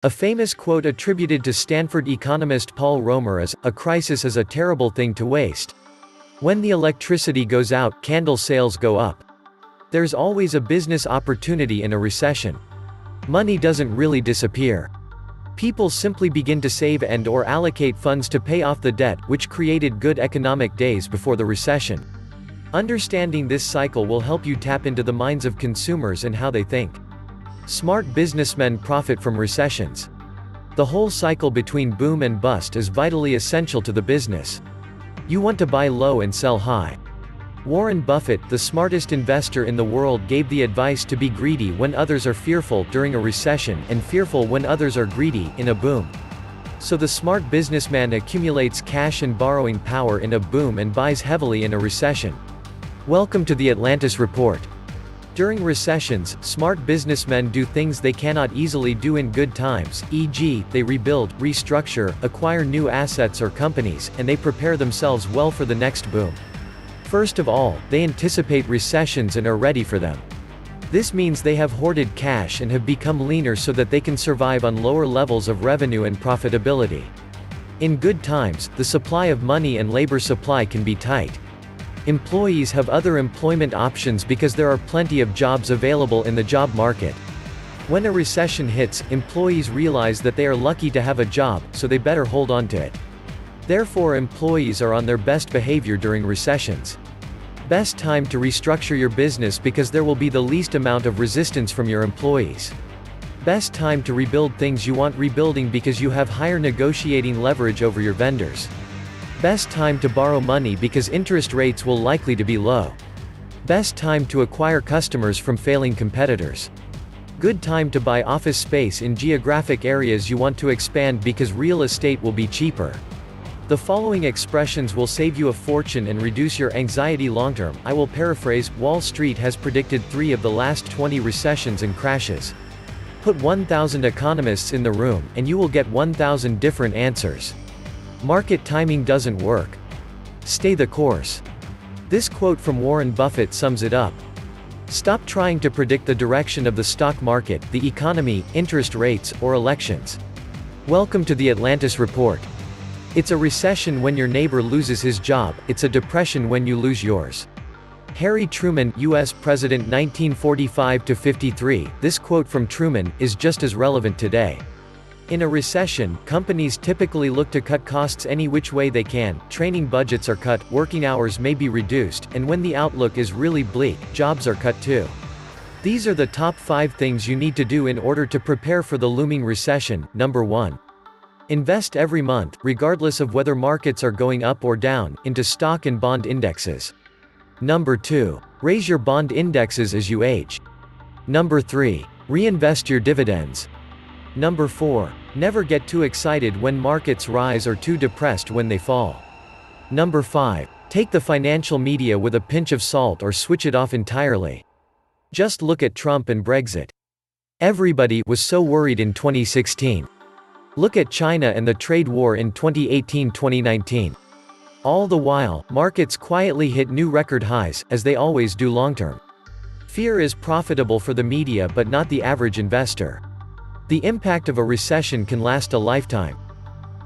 A famous quote attributed to Stanford economist Paul Romer is, "A crisis is a terrible thing to waste. When the electricity goes out, candle sales go up." There's always a business opportunity in a recession. Money doesn't really disappear. People simply begin to save and/or allocate funds to pay off the debt, which created good economic days before the recession. Understanding this cycle will help you tap into the minds of consumers and how they think. Smart businessmen profit from recessions. The whole cycle between boom and bust is vitally essential to the business. You want to buy low and sell high. Warren Buffett, the smartest investor in the world, gave the advice to be greedy when others are fearful during a recession and fearful when others are greedy in a boom. So the smart businessman accumulates cash and borrowing power in a boom and buys heavily in a recession. Welcome to the Atlantis Report. During recessions, smart businessmen do things they cannot easily do in good times, e.g., they rebuild, restructure, acquire new assets or companies, and they prepare themselves well for the next boom. First of all, they anticipate recessions and are ready for them. This means they have hoarded cash and have become leaner so that they can survive on lower levels of revenue and profitability. In good times, the supply of money and labor supply can be tight. Employees have other employment options because there are plenty of jobs available in the job market. When a recession hits, employees realize that they are lucky to have a job, so they better hold on to it. Therefore, employees are on their best behavior during recessions. Best time to restructure your business because there will be the least amount of resistance from your employees. Best time to rebuild things you want rebuilding because you have higher negotiating leverage over your vendors. Best time to borrow money because interest rates will likely to be low. Best time to acquire customers from failing competitors. Good time to buy office space in geographic areas you want to expand because real estate will be cheaper. The following expressions will save you a fortune and reduce your anxiety long-term. I will paraphrase. Wall Street has predicted 3 of the last 20 recessions and crashes. Put 1,000 economists in the room, and you will get 1,000 different answers. Market timing doesn't work. Stay the course. This quote from Warren Buffett sums it up. Stop trying to predict the direction of the stock market, the economy, interest rates, or elections. Welcome to the Atlantis Report. It's a recession when your neighbor loses his job, it's a depression when you lose yours. Harry Truman, U.S. President 1945–53, this quote from Truman is just as relevant today. In a recession, companies typically look to cut costs any which way they can, training budgets are cut, working hours may be reduced, and when the outlook is really bleak, jobs are cut too. These are the top 5 things you need to do in order to prepare for the looming recession. Number 1. Invest every month, regardless of whether markets are going up or down, into stock and bond indexes. Number 2. Raise your bond indexes as you age. Number 3. Reinvest your dividends. Number 4. Never get too excited when markets rise or too depressed when they fall. Number 5. Take the financial media with a pinch of salt or switch it off entirely. Just look at Trump and Brexit. Everybody was so worried in 2016. Look at China and the trade war in 2018–2019. All the while, markets quietly hit new record highs, as they always do long-term. Fear is profitable for the media but not the average investor. The impact of a recession can last a lifetime.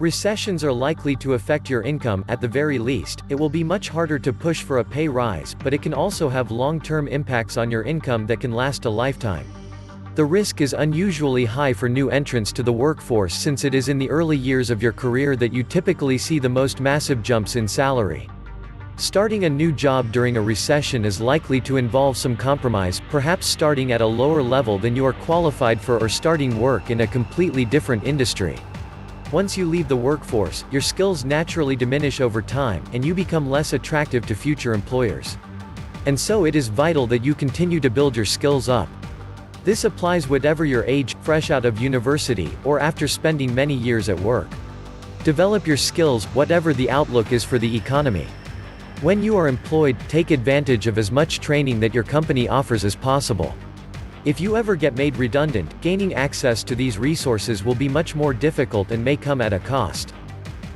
Recessions are likely to affect your income. At the very least, it will be much harder to push for a pay rise, but it can also have long-term impacts on your income that can last a lifetime. The risk is unusually high for new entrants to the workforce since it is in the early years of your career that you typically see the most massive jumps in salary. Starting a new job during a recession is likely to involve some compromise, perhaps starting at a lower level than you are qualified for or starting work in a completely different industry. Once you leave the workforce, your skills naturally diminish over time, and you become less attractive to future employers. And so it is vital that you continue to build your skills up. This applies whatever your age, fresh out of university, or after spending many years at work. Develop your skills, whatever the outlook is for the economy. When you are employed, take advantage of as much training that your company offers as possible. If you ever get made redundant, gaining access to these resources will be much more difficult and may come at a cost.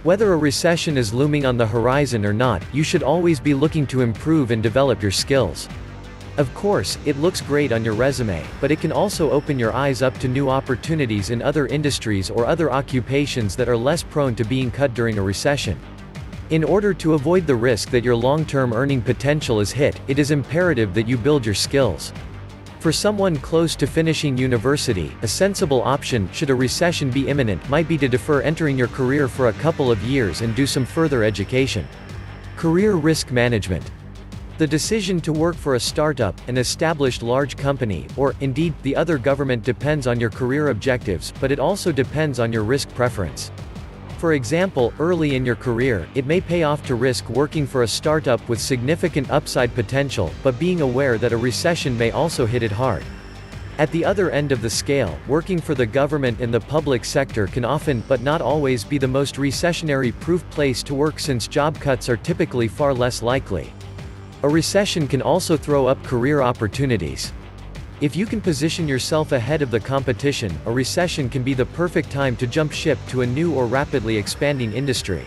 Whether a recession is looming on the horizon or not, you should always be looking to improve and develop your skills. Of course, it looks great on your resume, but it can also open your eyes up to new opportunities in other industries or other occupations that are less prone to being cut during a recession. In order to avoid the risk that your long-term earning potential is hit, it is imperative that you build your skills. For someone close to finishing university, a sensible option, should a recession be imminent, might be to defer entering your career for a couple of years and do some further education. Career risk management. The decision to work for a startup, an established large company, or, indeed, the other government depends on your career objectives, but it also depends on your risk preference. For example, early in your career, it may pay off to risk working for a startup with significant upside potential, but being aware that a recession may also hit it hard. At the other end of the scale, working for the government and the public sector can often, but not always, be the most recessionary-proof place to work since job cuts are typically far less likely. A recession can also throw up career opportunities. If you can position yourself ahead of the competition, a recession can be the perfect time to jump ship to a new or rapidly expanding industry.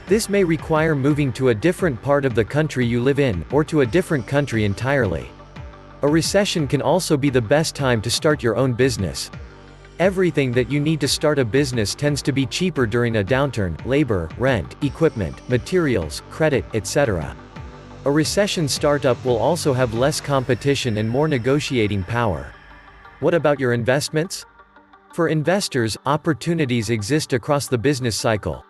This may require moving to a different part of the country you live in, or to a different country entirely. A recession can also be the best time to start your own business. Everything that you need to start a business tends to be cheaper during a downturn: labor, rent, equipment, materials, credit, etc. A recession startup will also have less competition and more negotiating power. What about your investments? For investors, opportunities exist across the business cycle.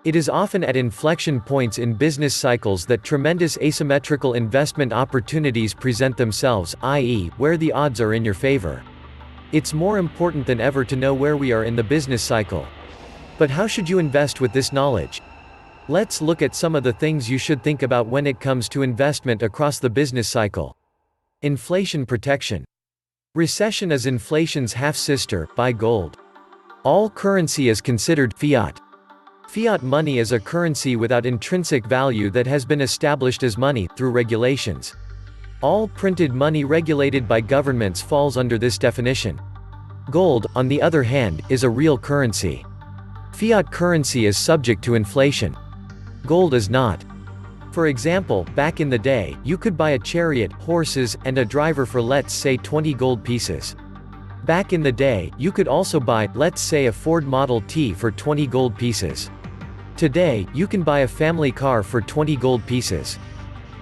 It is often at inflection points in business cycles that tremendous asymmetrical investment opportunities present themselves, i.e., where the odds are in your favor. It's more important than ever to know where we are in the business cycle. But how should you invest with this knowledge? Let's look at some of the things you should think about when it comes to investment across the business cycle. Inflation protection. Recession is inflation's half-sister. Buy gold. All currency is considered fiat. Fiat money is a currency without intrinsic value that has been established as money, through regulations. All printed money regulated by governments falls under this definition. Gold, on the other hand, is a real currency. Fiat currency is subject to inflation. Gold is not. For example, back in the day, you could buy a chariot, horses, and a driver for, let's say, 20 gold pieces. Back in the day, you could also buy, let's say, a Ford Model T for 20 gold pieces. Today, you can buy a family car for 20 gold pieces.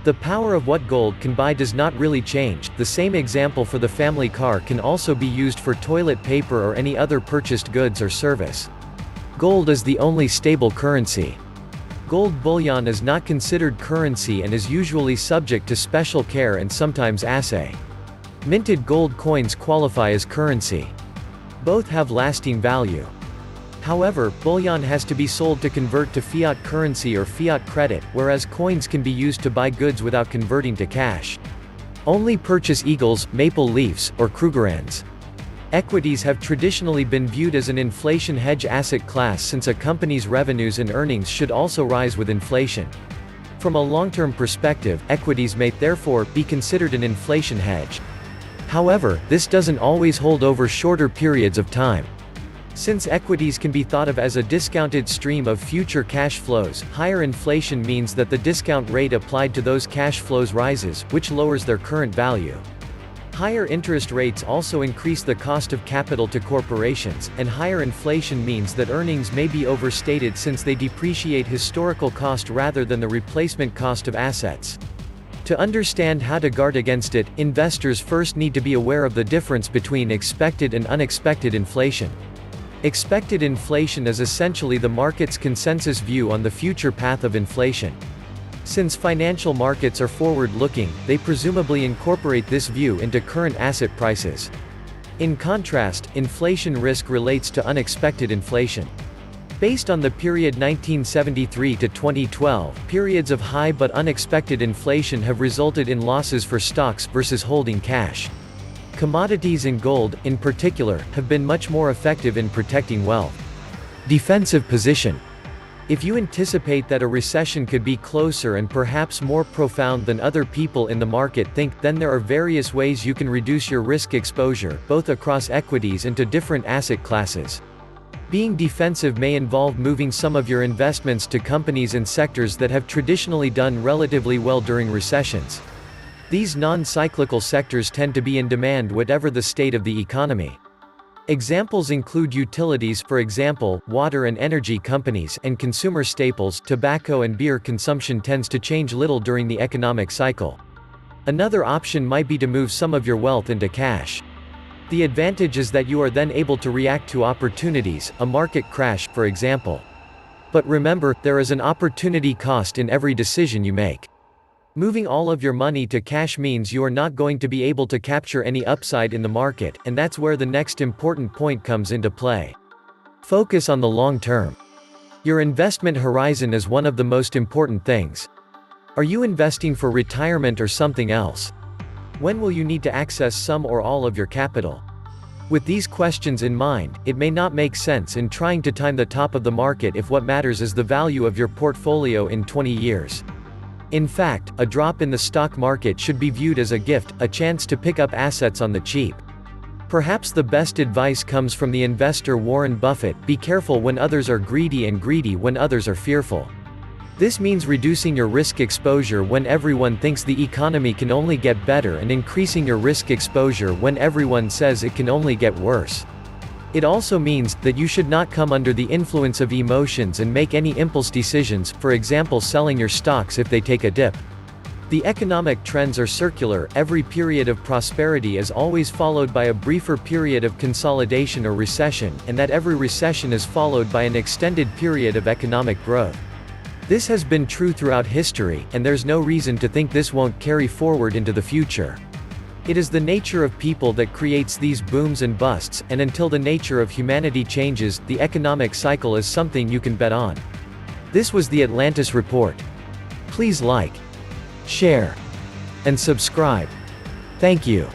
The power of what gold can buy does not really change. The same example for the family car can also be used for toilet paper or any other purchased goods or service. Gold is the only stable currency. Gold bullion is not considered currency and is usually subject to special care and sometimes assay. Minted gold coins qualify as currency. Both have lasting value. However, bullion has to be sold to convert to fiat currency or fiat credit, whereas coins can be used to buy goods without converting to cash. Only purchase eagles, maple leafs, or Krugerrands. Equities have traditionally been viewed as an inflation hedge asset class since a company's revenues and earnings should also rise with inflation. From a long-term perspective, equities may, therefore, be considered an inflation hedge. However, this doesn't always hold over shorter periods of time. Since equities can be thought of as a discounted stream of future cash flows, higher inflation means that the discount rate applied to those cash flows rises, which lowers their current value. Higher interest rates also increase the cost of capital to corporations, and higher inflation means that earnings may be overstated since they depreciate historical cost rather than the replacement cost of assets. To understand how to guard against it, investors first need to be aware of the difference between expected and unexpected inflation. Expected inflation is essentially the market's consensus view on the future path of inflation. Since financial markets are forward-looking, they presumably incorporate this view into current asset prices. In contrast, inflation risk relates to unexpected inflation. Based on the period 1973 to 2012, periods of high but unexpected inflation have resulted in losses for stocks versus holding cash. Commodities and gold, in particular, have been much more effective in protecting wealth. Defensive position. If you anticipate that a recession could be closer and perhaps more profound than other people in the market think, then there are various ways you can reduce your risk exposure, both across equities and to different asset classes. Being defensive may involve moving some of your investments to companies and sectors that have traditionally done relatively well during recessions. These non-cyclical sectors tend to be in demand whatever the state of the economy. Examples include utilities, for example, water and energy companies, and consumer staples. Tobacco and beer consumption tends to change little during the economic cycle. Another option might be to move some of your wealth into cash. The advantage is that you are then able to react to opportunities, a market crash, for example. But remember, there is an opportunity cost in every decision you make. Moving all of your money to cash means you are not going to be able to capture any upside in the market, and that's where the next important point comes into play. Focus on the long term. Your investment horizon is one of the most important things. Are you investing for retirement or something else? When will you need to access some or all of your capital? With these questions in mind, it may not make sense in trying to time the top of the market if what matters is the value of your portfolio in 20 years. In fact, a drop in the stock market should be viewed as a gift, a chance to pick up assets on the cheap. Perhaps the best advice comes from the investor Warren Buffett: be careful when others are greedy and greedy when others are fearful. This means reducing your risk exposure when everyone thinks the economy can only get better and increasing your risk exposure when everyone says it can only get worse. It also means that you should not come under the influence of emotions and make any impulse decisions, for example selling your stocks if they take a dip. The economic trends are circular. Every period of prosperity is always followed by a briefer period of consolidation or recession, and that every recession is followed by an extended period of economic growth. This has been true throughout history, and there's no reason to think this won't carry forward into the future. It is the nature of people that creates these booms and busts, and until the nature of humanity changes, the economic cycle is something you can bet on. This was the Atlantis Report. Please like, share, and subscribe. Thank you.